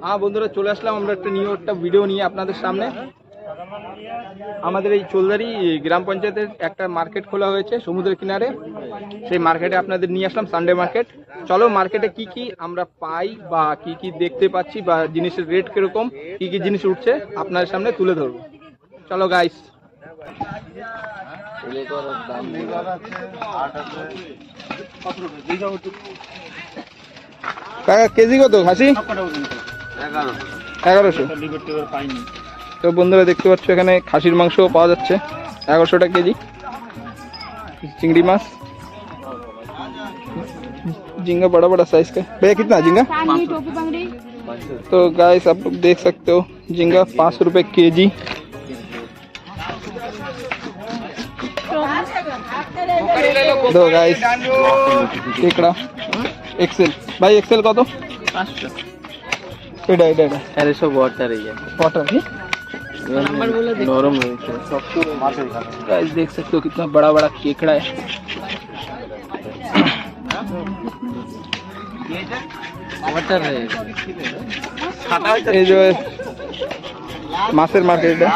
হ্যাঁ বন্ধুরা, চলে আসলাম আমরা একটা নিউ একটা ভিডিও নিয়ে আপনাদের সামনে। আমাদের এই চোলদারি গ্রাম পঞ্চায়েতের একটা মার্কেট খোলা হয়েছে সমুদ্রের কিনারে। সেই মার্কেটে আপনাদের নিয়ে আসলাম, সানডে মার্কেট। চলো মার্কেটে কি কি আমরা পাই বা কি কি দেখতে পাচ্ছি বা জিনিসের রেট কিরকম, কি কি জিনিস উঠছে আপনাদের সামনে তুলে ধরবো। চলো গাইস। কাকা কেজি কত খাসি? 1100। তো বন্ধুরা দেখতে পাচ্ছ এখানে খাসির মাংস পাওয়া যাচ্ছে 1100 টাকা কেজি। चिंगड़ी माछ, झींगा बड़ा बड़ा साइज का। भैया कितना झींगा? तो गाइस आप लोग देख सकते हो झींगा 500 रुपए केजी। दो गाइस केकड़ा एक्सेल। भाई एक्सेल का तो 500। एडा एडा एडा अरे सब वाटर है, वाटर है नरम है। गाइस देख सकते हो कितना बड़ा बड़ा केकड़ा है। वाटर है ये जो है मासेर मार्केट है।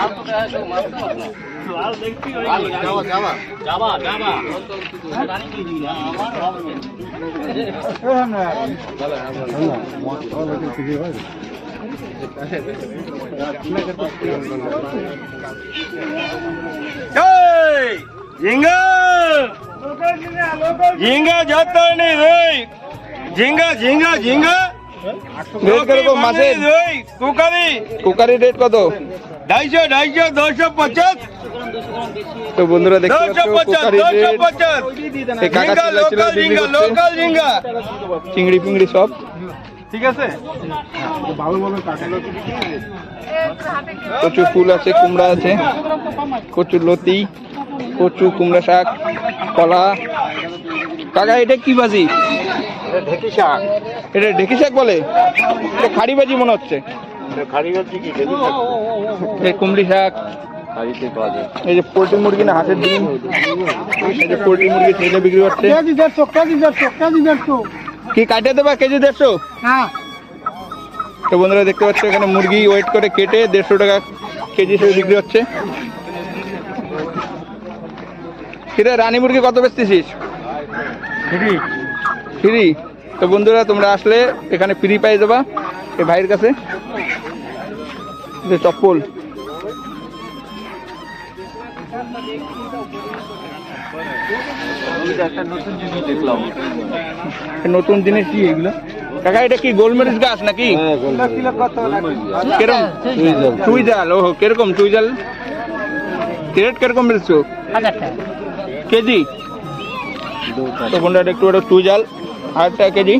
झींगा झींगा जाता नहीं रे, झींगा झींगा झींगा रेट करो मासे। कुकारी कुकारी रेट कत? 250 250 250। तो बंधुरा देखते हो कुकारी रेट। झींगा लोकल झींगा लोकल झींगा चिंगड़ी पिंगड़ी सब ঠিক আছে। কচু ফুল আছে, কুমড়া আছে, কচু লতি, কচু, কুমড়া শাক, কলা। কাকা এটা কি ভাজি? ঢেকি শাক। এটা ঢেকি শাক বলে? এটা খাড়ি ভাজি মনে হচ্ছে। কুমড়ি শাক। এই যে পোল্ট্রি মুরগি না হাঁসের ডিম, এই যে পোল্ট্রি মুরগি ছেলে বিক্রি করছে। কি কাটে দেবা কেজি 150? হ্যাঁ। তো বন্ধুরা দেখতে পাচ্ছ এখানে মুরগি ওয়েট করে কেটে 150 টাকা কেজি হিসেবে বিক্রি হচ্ছে। কিরে রানী মুরগি কত বেচতেছিস? Free free. তো বন্ধুরা তোমরা আসলে এখানে ফ্রি পাই যাবা এই ভাইয়ের কাছে। যে চপ্পল নতুন জিনিস কি এগুলো? কাকা এটা কি গোলমরিচ গাছ নাকি? কিরকম চুই জাল? ও কিরকম চুই জাল রেট কিরকম বেচছো কেজি? তো বন্ধুরা একটু একটা চুই জাল 1000 টাকা কেজি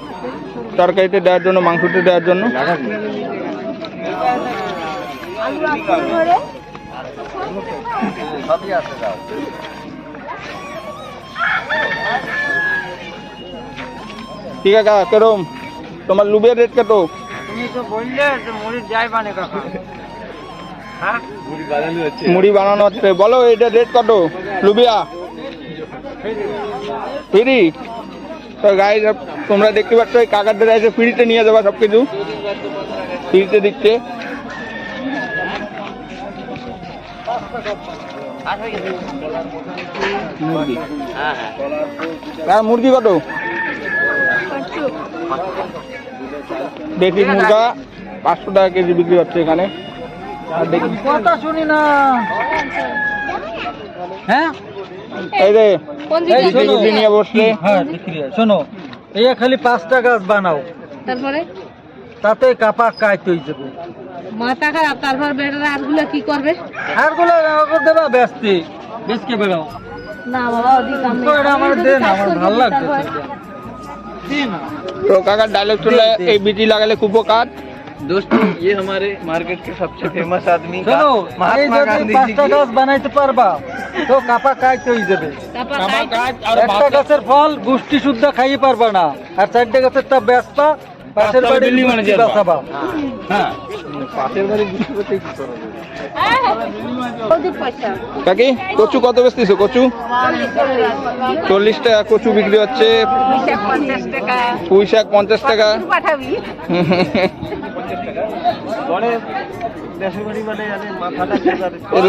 তরকারিতে দেওয়ার জন্য, মাংসতে দেওয়ার জন্য। ঠিক আছে কাকা কেরম তোমার লুবিয়ার রেট কত? তুমি তো বললে মুড়ি যাই বানে কাকা। হ্যাঁ মুড়ি বানানো হচ্ছে, বলো এটা রেট কত লুবিয়া? ফ্রি। তো গাইস তোমরা দেখতে পাচ্ছ এই কাকাদের এসে ফ্রিতে নিয়ে যাবা, সবকিছু ফ্রিতে দিচ্ছে। মুরগি কত? দেশি মুরগা 500 টাকা কেজি বিক্রি হচ্ছে এখানে। কথা শুনি না। হ্যাঁ এই রে নিয়ে বসলে। হ্যাঁ শোনো, এই খালি 5টা গাছ বানাও, তারপরে তাতে কাপা কাইতে হয়ে যাবে। মাথা খারাপ। তারপর বেটারা আরগুলো কি করবে? আরগুলো দেবা বেচতে বেচকে বেরাও না বাবা। এটা আমার দেন, আমার ভালো লাগছে। तो काका डायलॉग चल ये बीटी लगाले कुपोकात। दोस्तों ये हमारे मार्केट के सबसे फेमस आदमी का महात्मा गांधी जी की बनाइते पारबा तो कापा काट হই যাবে। কাপা কাট আর একটা গাছের ফল গুষ্টি শুদ্ধ খাইয়ে পারবা না, আর চারটে গাছের তা বেচবা পাশের বাড়ি বিল্ডিং মানে যাবা। হ্যাঁ পাশের বাড়ি গুষ্টি করতে কি করবে? কাকি কচু কত বেচতেছো? কচু 40 টাকা কচু বিক্রি হচ্ছে। পুঁই শাক 50 টাকা।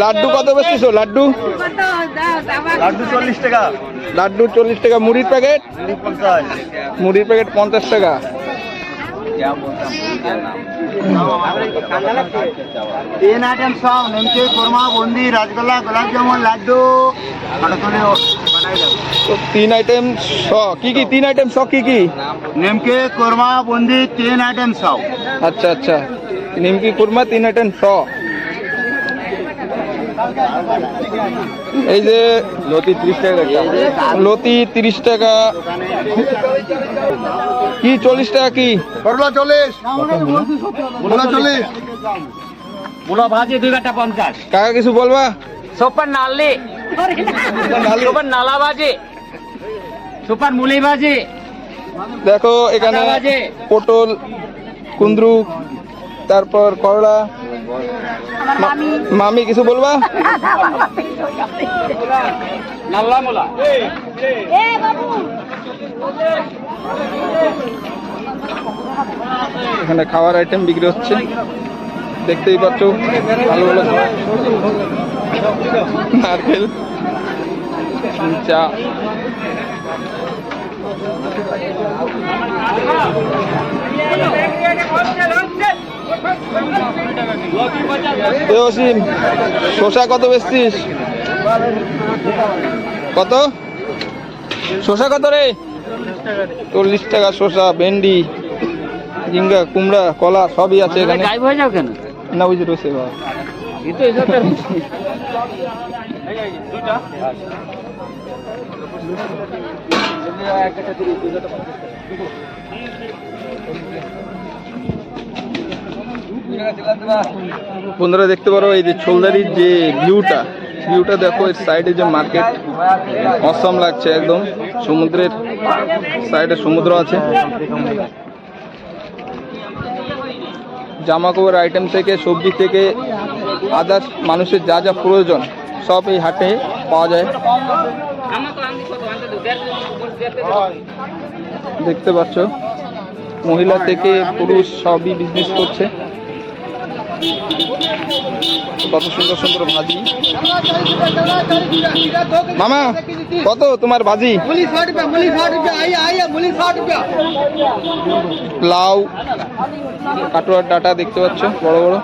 লাড্ডু কত বেচতেছো? লাড্ডু লাড্ডু 40 টাকা, লাড্ডু 40 টাকা। মুড়ির প্যাকেট? 50। মুড়ির প্যাকেট 50 টাকা। 3 आइटम सब निमकी, कोरमा, बूंदी, रसगुल्ला, गुलाब जामुन, लाडू তো 3 আইটেম শ কি কি? 3 আইটেম শ কি কি? निमकी, कोरमा, बूंदी 3 आइटम सब। আচ্ছা আচ্ছা, নিমকি কুরমা 3 আইটেম শ। এই যে লতি 30 টাকা, লতি 30 টাকা। কি 40 টাকা কি? করলা 40, মুলা 40, মুলা ভাজি 2 কাটা 50। কাকা কিছু বলবা? সুপার নালি, সুপার নালা ভাজি, সুপার মুলি ভাজি। দেখো এখানে পটল, কুন্দ্রু, তারপর করলা। মামি কিছু বলবা? নাল্লা মুলা। এখানে খাওয়ার আইটেম বিক্রি হচ্ছে, দেখতেই পাচ্ছ। ভালো ভালো নারকেল, চা। অসীম, শসা কত বেচছিস? কত শসা কত রে? 40 টাকা শসা, ভেন্ডি, ঝিঙ্গা, কুমড়া, কলা সবই আছে এখানে। গায়েব হয়ে যাও কেন? না বুঝে রয়েছে বাবা। বন্ধুরা দেখতে পারো এই যে ছোলদারির যে ভিউটা দেখো। এর সাইডে যে মার্কেট, অসম লাগছে একদম। সমুদ্রের সাইডে সমুদ্র আছে। জামা কাপড় আইটেম থেকে, সবজি থেকে, আদার্স মানুষের যা যা প্রয়োজন সব এই হাটে পাওয়া যায়। দেখতে পাচ্ছ মহিলা থেকে পুরুষ সবই বিজনেস করছে। কত সুন্দর সুন্দর ভাজি। মামা কত তোমার ভাজি? লাউ, কাটোয়ার ডাটা দেখতে পাচ্ছ বড় বড়,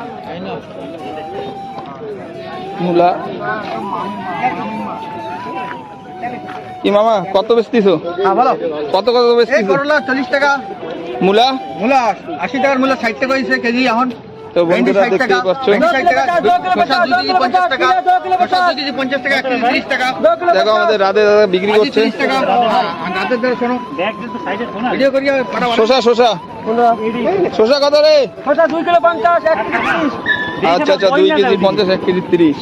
মূলা। কি মামা কত বেচতিছো? কত কত বেচতিছো? 40 টাকা মূলা, মুলা 80 টাকার মুলা 60 টাকা হইছে কেজি এখন। তো বন্ধুরা দেখতেই পাচ্ছ। দেখো আমাদের রাধে দাদা বিক্রি করছে শসা। শসা শসা কত রে? 2 কিলো 50, 1 কেজি 30। আচ্ছা আচ্ছা, 2 কেজি 50, 1 কেজি 30।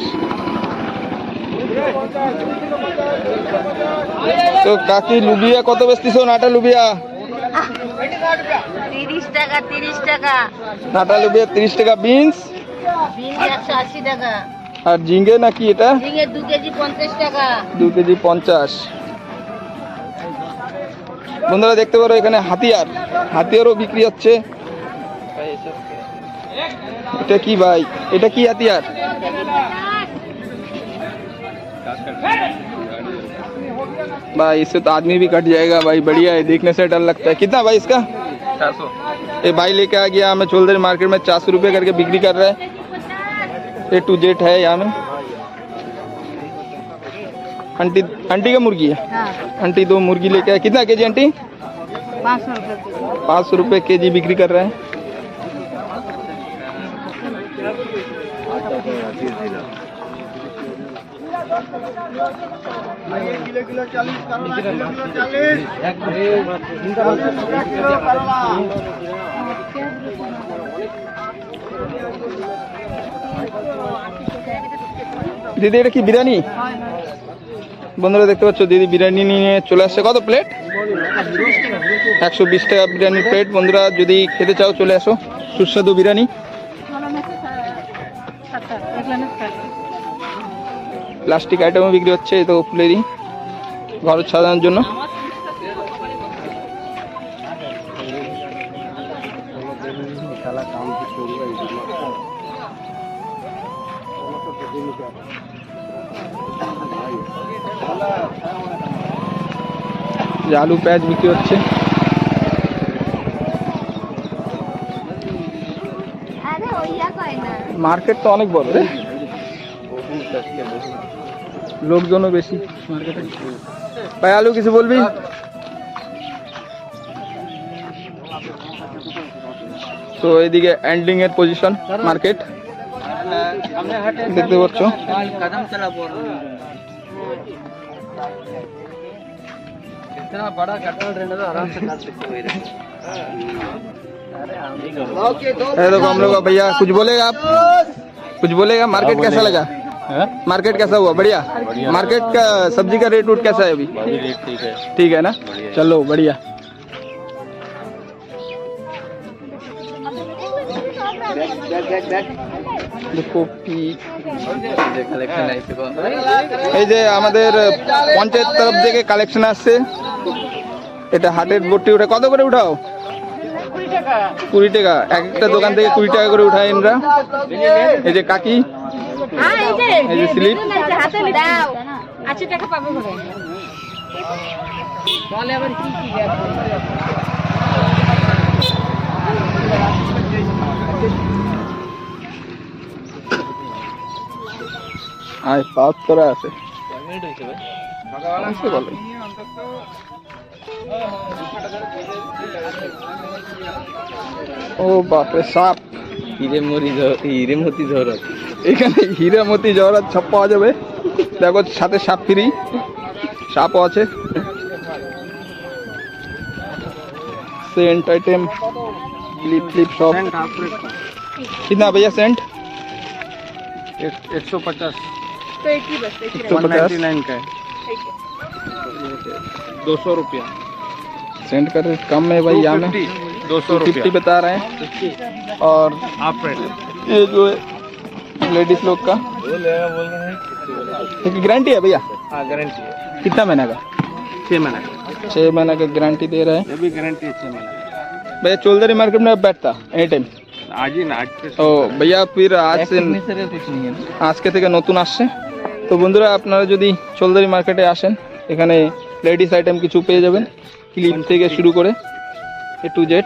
তো কাকি লুবিয়া কত বেচতিছো? নাটা লুবিয়া 30 টাকা, 30 টাকা। নাটা লুবিয়া 30 টাকা। বিনস? বিনস 180 টাকা। আর ঝিঙ্গে নাকি এটা? ঝিঙে 2 কেজি 50 টাকা। 2 কেজি 50। বন্ধুরা দেখতে পারো এখানে হাতিয়ারও বিক্রি হচ্ছে। এটা কি ভাই? এটা কি হাতিয়ার? भाई इससे तो आदमी भी कट जाएगा भाई। बढ़िया है, देखने से डर लगता है। कितना भाई इसका? 400। ये भाई लेके आ गया हमें छोलदरी मार्केट में, 400 रुपये करके बिक्री कर रहा है। A to Z है यहाँ में। आंटी का मुर्गी है? हाँ। आंटी 2 मुर्गी लेके आए। कितना केजी आंटी? 500 रुपए। 500 रुपये केजी बिक्री कर रहे हैं। किलो 40 करला, किलो 40। দিদি এটা কি বিরিয়ানি? বন্ধুরা দেখতে পাচ্ছ দিদি বিরিয়ানি নিয়ে চলে আসছে। কত প্লেট? 120 টাকা বিরিয়ানির প্লেট। বন্ধুরা যদি খেতে চাও চলে আসো, সুস্বাদু বিরিয়ানি। প্লাস্টিক আইটেমও বিক্রি হচ্ছে, তো ফুলেরই ঘর সাজানোর জন্য। যে আলু পেঁয়াজ বিক্রি হচ্ছে। মার্কেট তো অনেক বড় রে, লোকজনও বেশি মার্কেটে। ভাই আলু কিছু বলবি? তো এদিকে এন্ডিং এর পজিশন মার্কেট দেখতে পাচ্ছ। इतना बड़ा कटहल रहने तो आराम से खा सकते हो। देखो हम लोग का भैया कुछ बोलेगा, आप कुछ बोलेगा? मार्केट कैसा लगा? मार्केट कैसा हुआ? बढ़िया। मार्केट का सब्जी का रेट उट कैसा है अभी? ठीक है ना, चलो बढ़िया। কপি এই যে আমাদের পঞ্চায়েত তরফ থেকে কালেকশন আসছে। এটা হাটের বোটটি উঠে কত করে উঠাও? 20 টাকা। এক একটা দোকান থেকে 20 টাকা করে উঠায় এনরা। এই যে কাকি, এই যে স্লিপ। আয় পাঁচ করা আছে। ও বাপরে, সাপ। হিরেমতি জহরত, এখানে হিরেমতি জহরত সব পাওয়া যাবে। দেখো সাথে সাপ ফ্রি, সাপও আছে। Sent item, clip clip shop. कितना भैया सेंट? 150 199 का है। 200 रुपया सेंट का रेट कम है भाई, यहाँ में 250 बता रहे हैं। और हाफ रेट ये जो है लेडीज लोग का गारंटी है भैया? हाँ गारंटी है। कितना महीने का? 6 महीना का। 6 महीने का गारंटी दे रहे हैं ये भी गारंटी है 6 महीना। भैया। चौधरी मार्केट में बैठता एनी टाइम? आज ही ना, आज से। ও ভাইয়া ফির আজকে থেকে নতুন আসছে। তো বন্ধুরা আপনারা যদি চৌধুরী মার্কেটে আসেন, এখানে লেডিস আইটেম কিছু পেয়ে যাবেন, ক্লিপ থেকে শুরু করে এ টু জেড।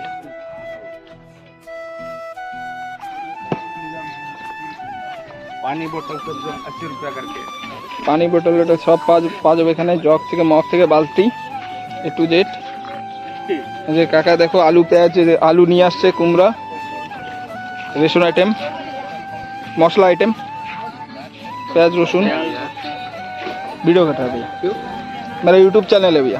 पानी बोतल सब 80 रुपया करके। পানি বোতল এটা সব পাওয়া যাবে এখানে, জগ থেকে মগ থেকে বালতি এ টু জেড। এই যে কাকা দেখো আলু পেঁয়াজ, আলু নিয়ে আসছে, কুমড়া, রেশন आइटम, मसला आइटम, प्याज रसुन। वीडियो कटा भैया, मेरा यूट्यूब चैनल है भैया।